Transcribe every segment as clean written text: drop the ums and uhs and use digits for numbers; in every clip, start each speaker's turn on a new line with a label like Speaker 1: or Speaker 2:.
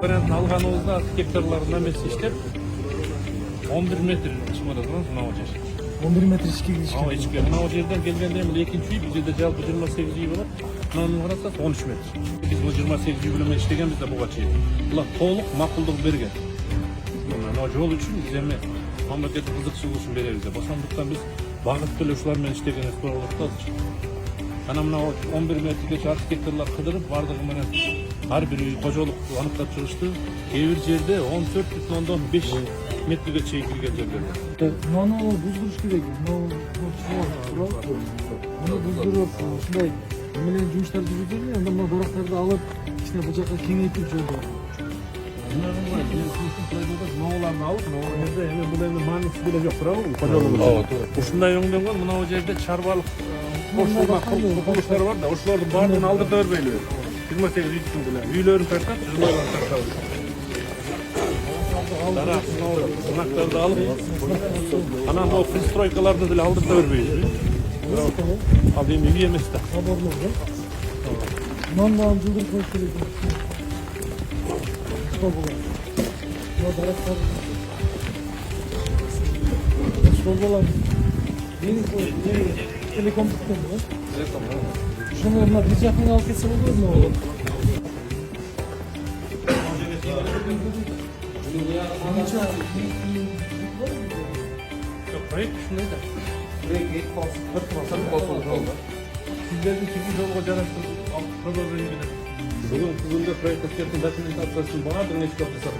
Speaker 1: Вариантын алганыбызда гектарларында эмес иштеп 11 метр чыгып атат мына жер.
Speaker 2: 11 метр ичке киришкен.
Speaker 1: Ага, ичке. Мына жерден келгенде эми экинчи үй, бизде жалпы 28 үй болот. Мынаны карасак 13 метр. Биз бул 28 үй менен иштегенбиз да буга чейин. Булар толук макулдук берген. Мына жол үчүн биз эми мамлекеттик кызыкчылык үчүн беребиз деп. Ошондуктан биз багып төлөшүүлөр менен иштегенибиз болот да. Ana mına 11 metrege çarpı hektarlar kıdırıp vardığı menен her bir kocalıq anıqlap çıkıştı. Kebir jerde 14,5 metrege çeyin kirген жерлерде.
Speaker 2: Мынаны буздуруш керек. Муну буздуруп, ушундай менен жумуштар жүргүзүлдү. Анда мына дарактарды алып, кичине бул жака кеңейтип жолдо.
Speaker 1: Mağalarını alıp, mağalarda hemen bu evde manisi bile yok, bravo mu? Kocalığımız. Uşunday öngdöngen, mına o jerde çarbalık kuruluşlar var da, uşulardın bardığını aldık da örbeyle. 28 üstündeler. Üylerin taşlar, çocuklarla taşlar. Dara, sınakları da alıp, anam o pristroykalarını bile aldık da örbeyle. Alayım, üye yemesi de.
Speaker 2: Mandan жылдыр коюш керек. Şuralar yeni telekom tutuyor mu? Şunu onlar bir yakın halkası olur mu oğlum?
Speaker 1: Yok, proyekt şundaydı.
Speaker 3: Proyekt 40 oldu.
Speaker 1: Sizlerin kimi yolga jaraştırıp alıp programı Bugün kızılda proyekt etken dokumentasyasını bana da eski yapısar.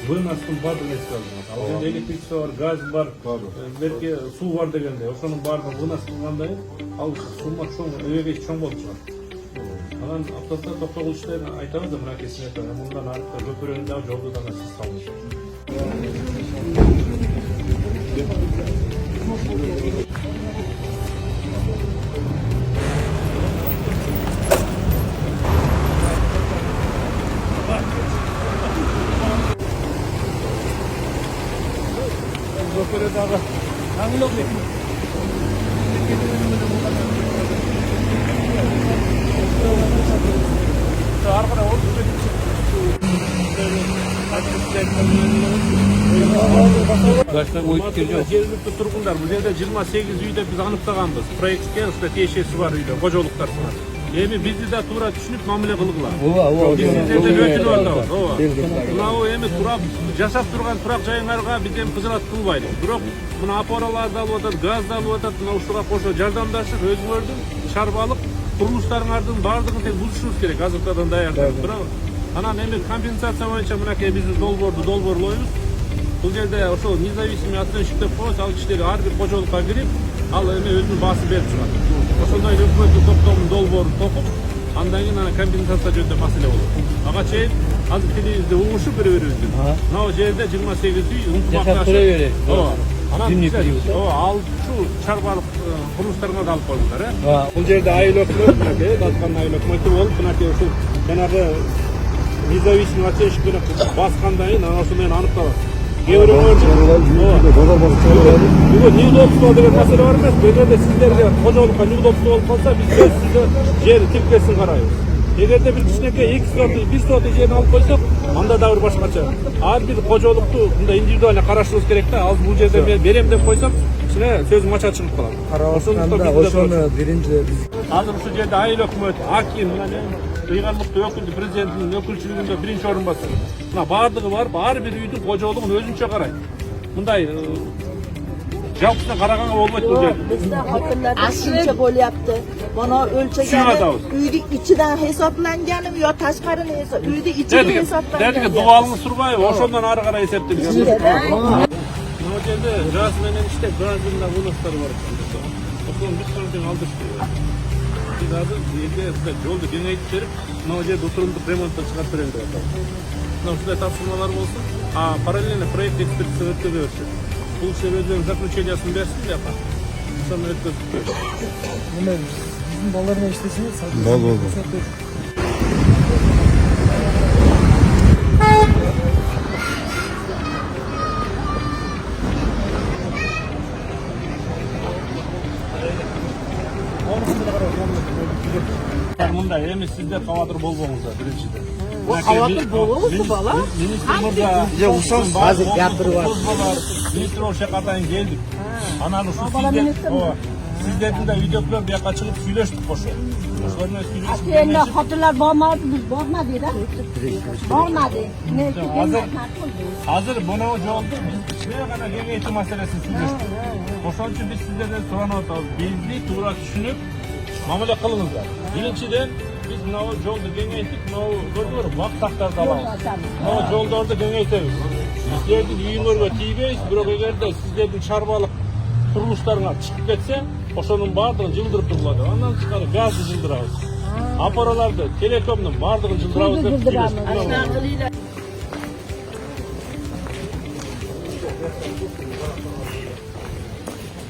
Speaker 1: Vınasın bardığını eski aldım. Al elektrik var, gaz var, belki su var degende. Oşonun bardığını vınasın kanday al sunmak çoğun eve çoğun boldu. Anan aptalta toplagul işlerini aytamız da buna kesinlikle. Bundan artık götürönde joldu da nasıl salmış. Doktora da hangi lobi? Arkada oldu. Başta uyup geliyor. Жергиликтүү тургундар бул жерде 28 үйдө биз аныктаганбыз. Проектке ушта тиешеси бар үйдө, кожолуктар бар. Эми бизди да туура түшүнүп мамиле кылгыла. Сиздерден өтүнүп атабыз. Мынау эми турак жашап турган турак жайыңарга биз эми кызмат кылбайбыз. Бирок мына апораларды алып атат, газды алып атат, мына ушуга кошо жардамдашып өзүңөрдүн чарбалык курулуштарыңардын баардыгын тең бузушубуз керек. Азыркыдан даярдап. Бирок анан эми компенсация боюнча мынакей биз долбоорлойбуз. Бул жерде ошол независимый оценщик деп коебуз, ал кишилер ар бир кожолукка кирип, ал эми өзүнүн баасын берип чыгат. Ошондой өкмөттүн топтомунун долбоорун токуп, андан кийин ана компенсация жөнүндө маселе болот. Ага чейин азыр тилибизди угушуп бири-бирибиздин. Мына жерде 28 үй ынтымакташып. Анан ал ушу чарбалык курулуштарга да алып койгундар, Бул жерде айыл өкмөт, Даткан айыл өкмөтү болуп, мынакей ушул жанагы независимый оценщик менен баскандан кийин ошондой менен аныкталат. Бүгін неудобство деген мәселе бар емес. Бұл жерде сіздерге қожалыққа неудобство болып қалса, біз сізді жер тепкесін қараймыз. Егерде бір кішінекей 1 соты жерін алып қойсақ, анда да бір башқача. Ар бір қожалықты индивидуально қарашымыз керек та. Ал бұл жерде мен берем деп қойсам, кішіне сөзім ача шығып қалады.
Speaker 2: Қарабастанда ошоны биринчи
Speaker 1: Азыр ушул жерде айыл өкмөт, аким, ыйгармыктуу өкүлдү президенттин өкүлчүлүгүндө биринчи орун басары. Мына баардыгы бар, ар бир үйдүн кожолугун өзүнчө карайт. Мындай жалпысына караганга болбойт бул жерде.
Speaker 4: Bizden hakimler aşınca bo'lyapti. Bana ölçegende uydu içinden hesaplanganı mı yo tashqarini hesap, uydu içinden hesaplangan.
Speaker 1: Derdi dualını surbayıp, oşondan ары карай эсептелген. Мына жерде жаз менен иштеп, гражданда вынostары бар. Ошону биз сонун алдырышты. Biz azır yerде жолду кеңейтип берип, мына жерде отурумдук ремонттон чыгарып берем деп атабыз. Мына ушундай тапшырмалар болсун, параллельно проект экспертизасын өткөзө беришет. Бул ишер өзүнүн заключениясын берсин бияка. Ошону өткөзүп берет.
Speaker 2: Мына биздин балдар менен иштесеңиз,
Speaker 3: Болду.
Speaker 1: Мындай эми сиздер кабатыр болбоңуздар биринчиден.
Speaker 4: Кабатыр болобузду бала.
Speaker 1: Министр мырза, азыр гапырып бар. Министр ошол жака атайын келдик. Анан ушу сиздердин да үйдөкүлөр бияка чыгып сүйлөштүк кошо. Ошолор менен сүйлөшүп.
Speaker 5: Endi xotinlar bormadi, biz bormadik da. Bormadi.
Speaker 1: Азыр мына жолду биз кичине гана кеңейтүү маселесин сүйлөштүк. Ошон үчүн биз сиздерден суранып атабыз. Бизди туура түшүнүп мамиле кылыңыздар. Биринчиден биз мына жолду кеңейтип, мына көрдүңөр, бак тактарды алабыз. Мына жолдорду кеңейтебиз. Сиздердин үйүңөргө тийбейбиз, бирок эгерде сиздердин чарбалык курулуштарыңар чыгып кетсе, ошонун баардыгын жылдырып турулат. Андан тышкары газды жылдырабыз. Апараларды, телекомдун баардыгын жылдырабыз деп сүйлөштүк.